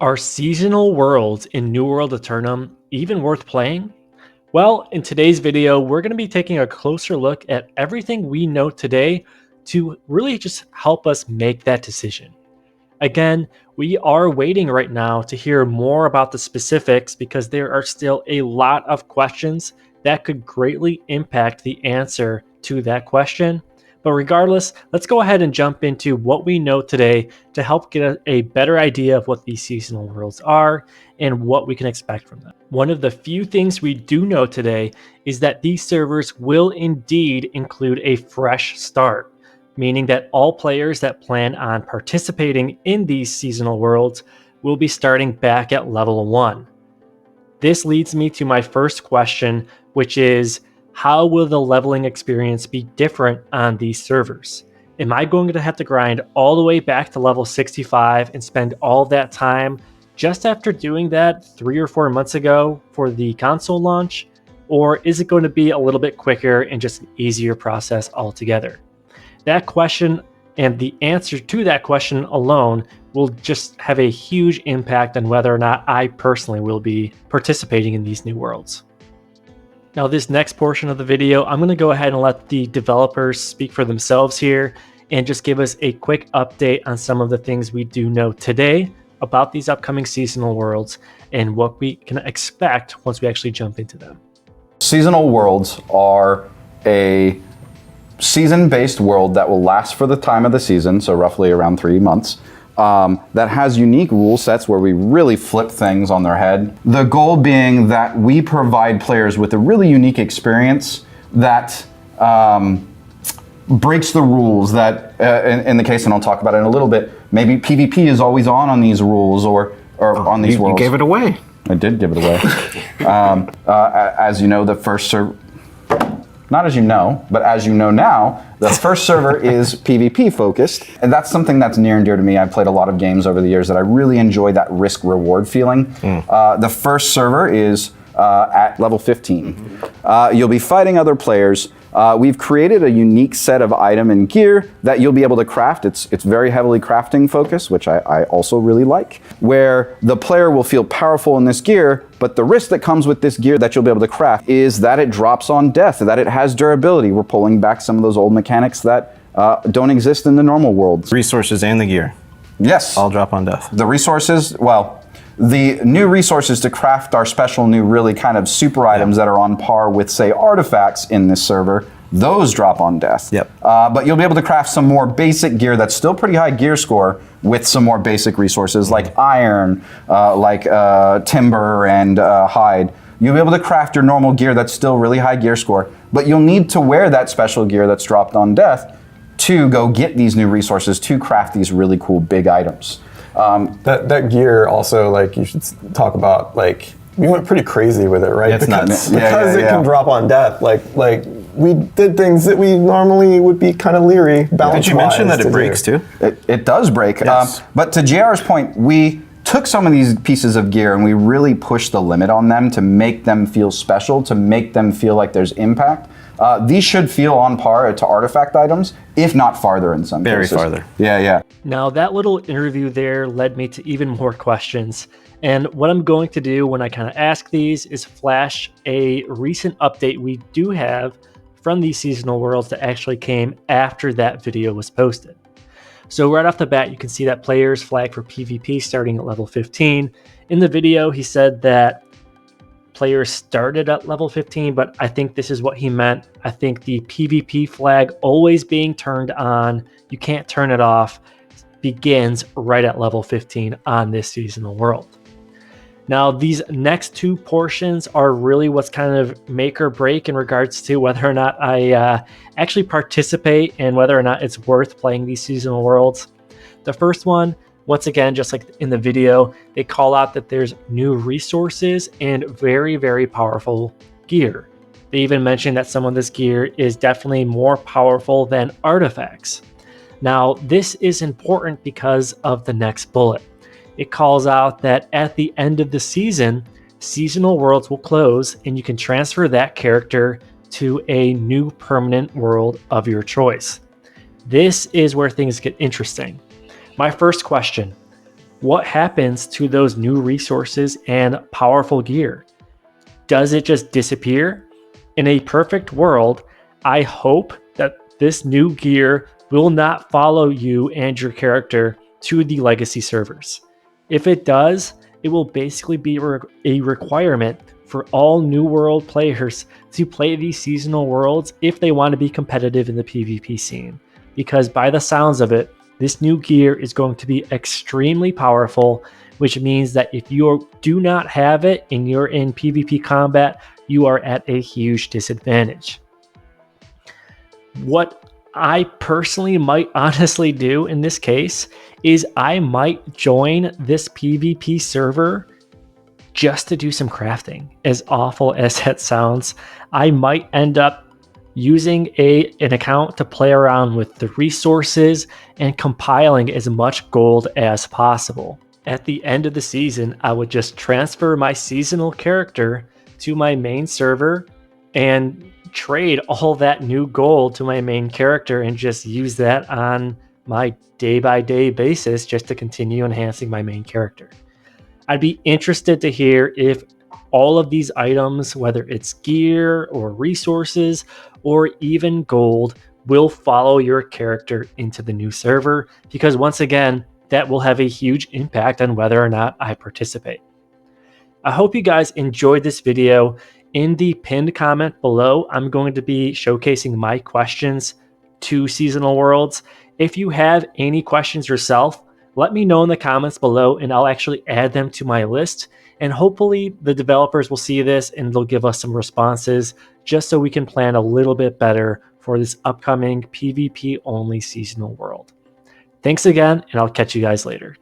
Are seasonal worlds in New World Aeternum even worth playing? Well, in today's video, we're going to be taking a closer look at everything we know today to really just help us make that decision. Again, we are waiting right now to hear more about the specifics because there are still a lot of questions that could greatly impact the answer to that question. But regardless, let's go ahead and jump into what we know today to help get a better idea of what these seasonal worlds are and what we can expect from them. One of the few things we do know today is that these servers will indeed include a fresh start, meaning that all players that plan on participating in these seasonal worlds will be starting back at level 1. This leads me to my first question, which is, how will the leveling experience be different on these servers? Am I going to have to grind all the way back to level 65 and spend all that time just after doing that 3 or 4 months ago for the console launch? Or is it going to be a little bit quicker and just an easier process altogether? That question and the answer to that question alone will just have a huge impact on whether or not I personally will be participating in these new worlds. Now, this next portion of the video, I'm going to go ahead and let the developers speak for themselves here and just give us a quick update on some of the things we do know today about these upcoming seasonal worlds and what we can expect once we actually jump into them. Seasonal worlds are a season-based world that will last for the time of the season, so roughly around 3 months, that has unique rule sets where we really flip things on their head. The goal being that we provide players with a really unique experience that breaks the rules, that in the case, and I'll talk about it in a little bit, maybe PvP is always on these rules or on these worlds. You gave it away. I did give it away. As you know, the first server, not as you know, but as you know now, the first server is PvP focused, and that's something that's near and dear to me. I've played a lot of games over the years that I really enjoy that risk-reward feeling. The first server is at level 15. You'll be fighting other players. We've created a unique set of item and gear that you'll be able to craft. It's very heavily crafting focused, which I also really like, where the player will feel powerful in this gear, but the risk that comes with this gear that you'll be able to craft is that it drops on death, that it has durability. We're pulling back some of those old mechanics that don't exist in the normal world. Resources and the gear. Yes. All drop on death. The resources, well, the new resources to craft our special new really kind of super items that are on par with, say, artifacts in this server, those drop on death. Yep. But you'll be able to craft some more basic gear that's still pretty high gear score with some more basic resources like iron, like timber and hide. You'll be able to craft your normal gear that's still really high gear score, but you'll need to wear that special gear that's dropped on death to go get these new resources to craft these really cool big items. That gear also, like, you should talk about, like, we went pretty crazy with it, right? Yeah, it's because nuts. It can drop on death. Like we did things that we normally would be kind of leery balance-wise. Did you mention that it breaks too? It does break. Yes. But to JR's point, we took some of these pieces of gear and we really pushed the limit on them to make them feel special, to make them feel like there's impact. These should feel on par to artifact items, if not farther in some cases. Very farther. Yeah. Now, that little interview there led me to even more questions. And what I'm going to do when I kind of ask these is flash a recent update we do have from these seasonal worlds that actually came after that video was posted. So right off the bat, you can see that players flag for PvP starting at level 15. In the video, he said that players started at level 15, but I think this is what he meant. I think the PvP flag always being turned on, you can't turn it off, begins right at level 15 on this seasonal world. Now, these next two portions are really what's kind of make or break in regards to whether or not I actually participate and whether or not it's worth playing these seasonal worlds. The first one, once again, just like in the video, they call out that there's new resources and very, very powerful gear. They even mention that some of this gear is definitely more powerful than artifacts. Now, this is important because of the next bullet. It calls out that at the end of the season, seasonal worlds will close and you can transfer that character to a new permanent world of your choice. This is where things get interesting. My first question, what happens to those new resources and powerful gear? Does it just disappear? In a perfect world, I hope that this new gear will not follow you and your character to the legacy servers. If it does, it will basically be a requirement for all New World players to play these seasonal worlds if they want to be competitive in the PvP scene. Because by the sounds of it, this new gear is going to be extremely powerful, which means that if you do not have it and you're in PvP combat, you are at a huge disadvantage. What I personally might honestly do in this case is I might join this PvP server just to do some crafting. As awful as that sounds, I might end up using an account to play around with the resources and compiling as much gold as possible. At the end of the season, I would just transfer my seasonal character to my main server and trade all that new gold to my main character and just use that on my day-by-day basis just to continue enhancing my main character. I'd be interested to hear if all of these items, whether it's gear or resources or even gold, will follow your character into the new server, because once again, that will have a huge impact on whether or not I participate. I hope you guys enjoyed this video. In the pinned comment below, I'm going to be showcasing my questions to Seasonal Worlds. If you have any questions yourself, let me know in the comments below and I'll actually add them to my list. And hopefully the developers will see this and they'll give us some responses just so we can plan a little bit better for this upcoming PvP only seasonal world. Thanks again, and I'll catch you guys later.